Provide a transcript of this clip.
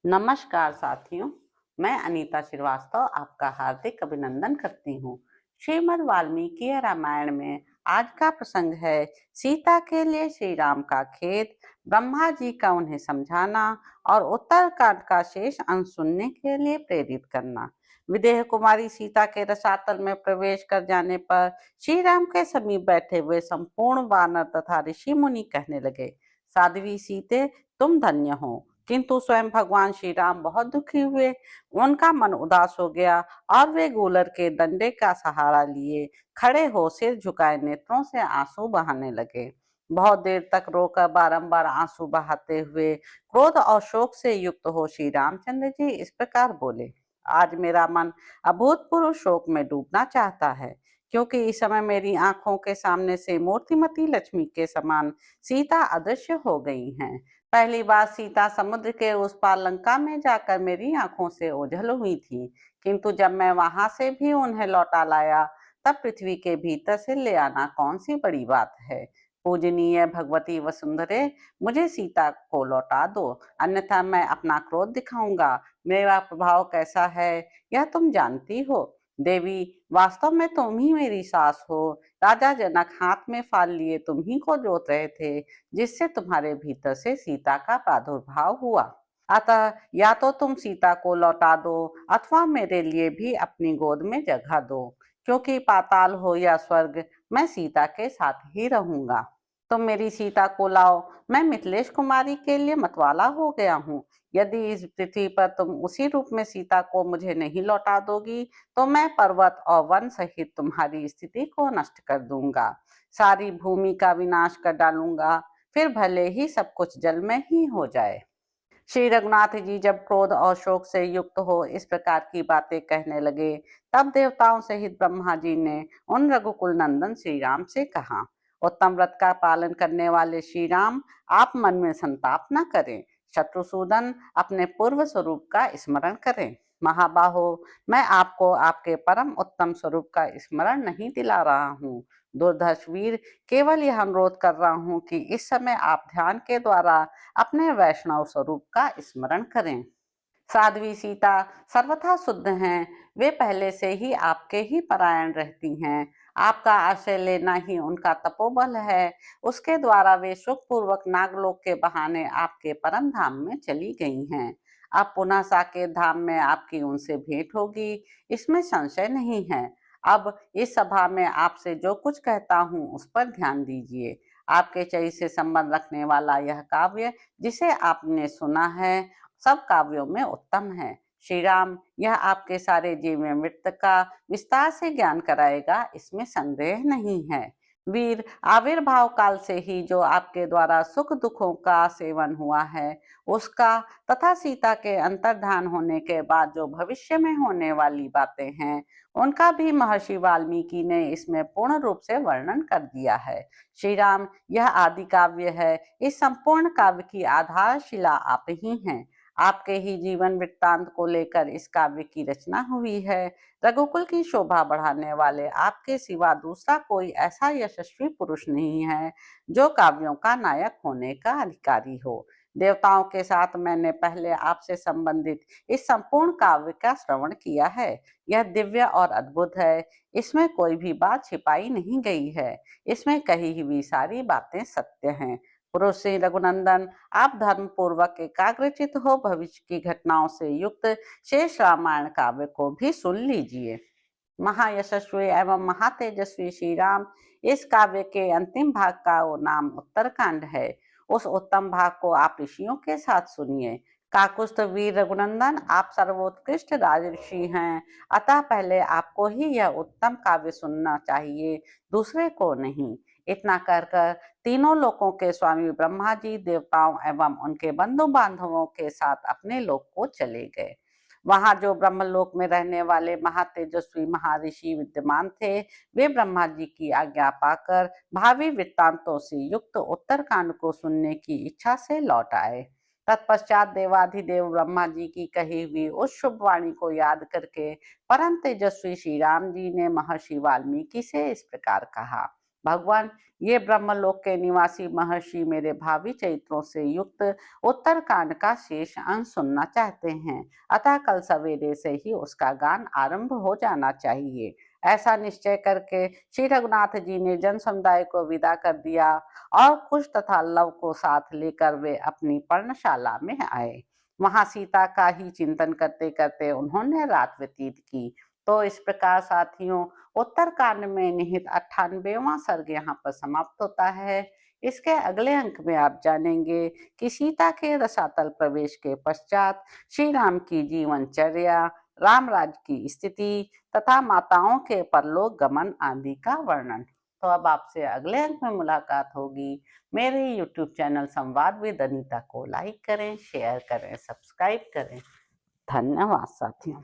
नमस्कार साथियों, मैं अनीता श्रीवास्तव आपका हार्दिक अभिनंदन करती हूँ। श्रीमद् वाल्मीकि रामायण में आज का प्रसंग है सीता के लिए श्री राम का खेद, ब्रह्मा जी का उन्हें समझाना और उत्तरकांड का शेष अंश सुनने के लिए प्रेरित करना। विदेह कुमारी सीता के रसातल में प्रवेश कर जाने पर श्री राम के समीप बैठे हुए संपूर्ण वानर तथा ऋषि मुनि कहने लगे, साध्वी सीते, तुम धन्य हो। किंतु स्वयं भगवान श्री राम बहुत दुखी हुए। उनका मन उदास हो गया और वे गूलर के डंडे का सहारा लिए खड़े हो सिर झुकाए नेत्रों से आंसू बहाने लगे। बहुत देर तक रोकर बारंबार आंसू बहाते हुए क्रोध और शोक से युक्त हो श्री रामचंद्र जी इस प्रकार बोले, आज मेरा मन अभूतपूर्व शोक में डूबना चाहता है, क्योंकि इस समय मेरी आंखों के सामने से मूर्तिमती लक्ष्मी के समान सीता अदृश्य हो गई हैं। पहली बार सीता समुद्र के उस पार लंका में जाकर मेरी आंखों से ओझल हुई थी, किंतु जब मैं वहां से भी उन्हें लौटा लाया, तब पृथ्वी के भीतर से ले आना कौन सी बड़ी बात है। पूजनीय भगवती वसुंधरे, मुझे सीता को लौटा दो, अन्यथा मैं अपना क्रोध दिखाऊंगा। मेरा प्रभाव कैसा है यह तुम जानती हो। देवी, वास्तव में तुम ही मेरी सास हो। राजा जनक हाथ में फाल लिए तुम ही को जोत रहे थे, जिससे तुम्हारे भीतर से सीता का प्रादुर्भाव हुआ। अतः या तो तुम सीता को लौटा दो अथवा मेरे लिए भी अपनी गोद में जगह दो, क्योंकि पाताल हो या स्वर्ग, मैं सीता के साथ ही रहूंगा। तुम मेरी सीता को लाओ, मैं मिथिलेश कुमारी के लिए मतवाला हो गया हूँ। यदि इस पृथ्वी पर तुम उसी रूप में सीता को मुझे नहीं लौटा दोगी, तो मैं पर्वत और वन सहित तुम्हारी स्थिति को नष्ट कर दूंगा, सारी भूमि का विनाश कर डालूंगा, फिर भले ही सब कुछ जल में ही हो जाए। श्री रघुनाथ जी जब क्रोध और शोक से युक्त हो इस प्रकार की बातें कहने लगे, तब देवताओं सहित ब्रह्मा जी ने उन रघुकुल नंदन श्री राम से कहा, उत्तम व्रत का पालन करने वाले श्री राम, आप मन में संताप न करें। शत्रुसूदन, अपने पूर्व स्वरूप का स्मरण करें। महाबाहो, मैं आपको आपके परम उत्तम स्वरूप का स्मरण नहीं दिला रहा हूँ। दुर्धर्ष वीर, केवल यह अनुरोध कर रहा हूँ कि इस समय आप ध्यान के द्वारा अपने वैष्णव स्वरूप का स्मरण करें। साध्वी सीता सर्वथा शुद्ध हैं, वे पहले से ही आपके ही परायण रहती हैं। आपका आश्रय लेना ही उनका तपोबल है। उसके द्वारा वे सुखपूर्वक नागलोक के बहाने आपके परम धाम में चली गई हैं। अब पुनः साकेत धाम में आपकी उनसे भेंट होगी, इसमें संशय नहीं है। अब इस सभा में आपसे जो कुछ कहता हूँ उस पर ध्यान दीजिए। आपके चरित्र से संबंध रखने वाला यह काव्य जिसे आपने सुना है, सब काव्यों में उत्तम है। श्री राम यह आपके सारे जीवन वृत्त का विस्तार से ज्ञान कराएगा, इसमें संदेह नहीं है। वीर, आविर्भाव काल से ही जो आपके द्वारा सुख दुखों का सेवन हुआ है उसका, तथा सीता के अंतर्धान होने के बाद जो भविष्य में होने वाली बातें हैं उनका भी महर्षि वाल्मीकि ने इसमें पूर्ण रूप से वर्णन कर दिया है। श्री राम, यह आदि काव्य है। इस संपूर्ण काव्य की आधारशिला आप ही हैं। आपके ही जीवन वृत्तांत को लेकर इस काव्य की रचना हुई है। रघुकुल की शोभा बढ़ाने वाले आपके सिवा दूसरा कोई ऐसा यशस्वी पुरुष नहीं है जो काव्यों का नायक होने का अधिकारी हो। देवताओं के साथ मैंने पहले आपसे संबंधित इस संपूर्ण काव्य का श्रवण किया है। यह दिव्य और अद्भुत है। इसमें कोई भी बात छिपाई नहीं गई है। इसमें कही हुई सारी बातें सत्य हैं। पुरुष श्री रघुनंदन, आप धर्म पूर्वक एकाग्रचित हो भविष्य की घटनाओं से युक्त शेष रामायण काव्य को भी सुन लीजिए। महायशस्वी एवं महातेजस्वी श्री राम, इस काव्य के अंतिम भाग का वो नाम उत्तरकांड है। उस उत्तम भाग को आप ऋषियों के साथ सुनिए। काकुस्थ वीर रघुनंदन, आप सर्वोत्कृष्ट राजऋषि हैं, अतः पहले आपको ही यह उत्तम काव्य सुनना चाहिए, दूसरे को नहीं। इतना कर कर तीनों लोकों के स्वामी ब्रह्मा जी देवताओं एवं उनके बंधु बांधवों के साथ अपने लोक को चले गए। वहां जो ब्रह्मलोक में रहने वाले महातेजस्वी महर्षि विद्यमान थे, वे ब्रह्मा जी की आज्ञा पाकर भावी वृत्तांतों से युक्त उत्तरकांड को सुनने की इच्छा से लौट आए। तत्पश्चात देवाधिदेव ब्रह्मा जी की कही हुई उस शुभ वाणी को याद करके परम तेजस्वी श्री राम जी ने महर्षि वाल्मीकि से इस प्रकार कहा, भगवान, ये ब्रह्मलोक के निवासी महर्षि मेरे भावी चरित्रों से युक्त उत्तरकांड का शेष अंश सुनना चाहते हैं, अतः कल सवेरे से ही उसका गान आरंभ हो जाना चाहिए। ऐसा निश्चय करके श्री रघुनाथ जी ने जन समुदाय को विदा कर दिया और कुश तथा लव को साथ लेकर वे अपनी पर्णशाला में आए। वहां सीता का ही चिंतन करते करते उन्होंने रात व्यतीत की। तो इस प्रकार साथियों, उत्तरकांड में निहित 98वां सर्ग यहाँ पर समाप्त होता है। इसके अगले अंक में आप जानेंगे कि सीता के रसातल प्रवेश के पश्चात श्री राम की जीवनचर्या, राम राज्य की स्थिति तथा माताओं के परलोक गमन आदि का वर्णन। तो अब आपसे अगले अंक में मुलाकात होगी। मेरे यूट्यूब चैनल संवाद विद अनीता को लाइक करें, शेयर करें, सब्सक्राइब करें। धन्यवाद साथियों।